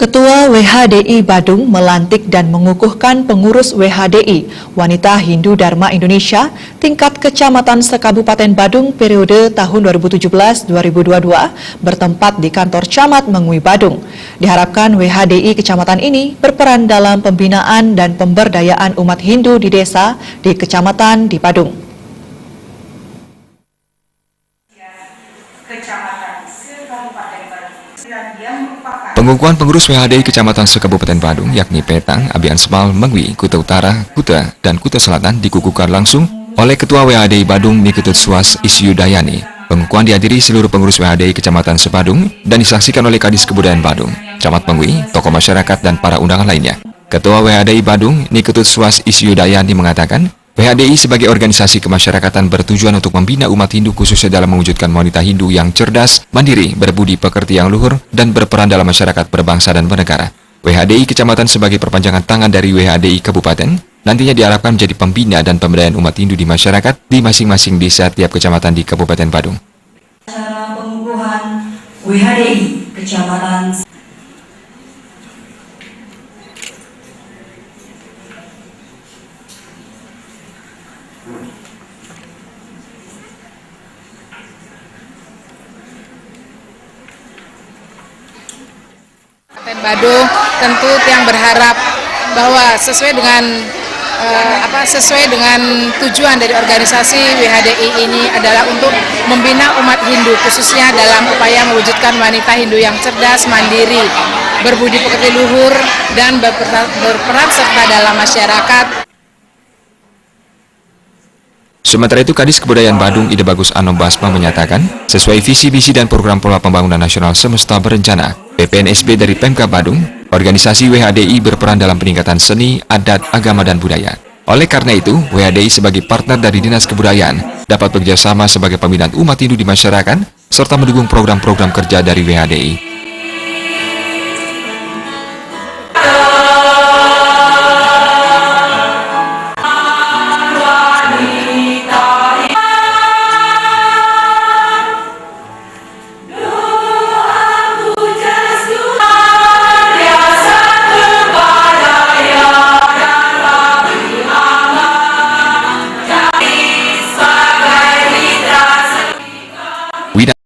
Ketua WHDI Badung melantik dan mengukuhkan pengurus WHDI Wanita Hindu Dharma Indonesia tingkat Kecamatan Sekabupaten Badung periode tahun 2017-2022 bertempat di kantor Camat Mengui Badung. Diharapkan WHDI Kecamatan ini berperan dalam pembinaan dan pemberdayaan umat Hindu di desa di Kecamatan di Badung. Pengukuhan pengurus WHDI Kecamatan Sekabupaten Badung yakni Petang, Abi Ansmal, Mengwi, Kuta Utara, Kuta, dan Kuta Selatan dikukuhkan langsung oleh Ketua WHDI Badung Niketut Suas Isyudayani. Pengukuhan dihadiri seluruh pengurus WHDI Kecamatan Sebadung dan disaksikan oleh Kadis Kebudayaan Badung, Camat Mengwi, tokoh masyarakat, dan para undangan lainnya. Ketua WHDI Badung Niketut Suas Isyudayani mengatakan, WHDI sebagai organisasi kemasyarakatan bertujuan untuk membina umat Hindu khususnya dalam mewujudkan wanita Hindu yang cerdas, mandiri, berbudi pekerti yang luhur, dan berperan dalam masyarakat berbangsa dan bernegara. WHDI Kecamatan sebagai perpanjangan tangan dari WHDI Kabupaten, nantinya diharapkan menjadi pembina dan pemberdayaan umat Hindu di masyarakat di masing-masing desa tiap kecamatan di Kabupaten Badung. Acara pengukuhan WHDI Kecamatan Badung tentu yang berharap bahwa sesuai dengan tujuan dari organisasi WHDI ini adalah untuk membina umat Hindu khususnya dalam upaya mewujudkan wanita Hindu yang cerdas, mandiri, berbudi pekerti luhur, dan berperan serta dalam masyarakat. Sementara itu, Kadis Kebudayaan Badung Ide Bagus Anom Basma menyatakan, sesuai visi misi dan program pola pembangunan nasional semesta berencana, PPNSB dari Pemkab Badung, organisasi WHDI berperan dalam peningkatan seni, adat, agama, dan budaya. Oleh karena itu, WHDI sebagai partner dari Dinas Kebudayaan dapat bekerjasama sebagai pembinaan umat Hindu di masyarakat, serta mendukung program-program kerja dari WHDI.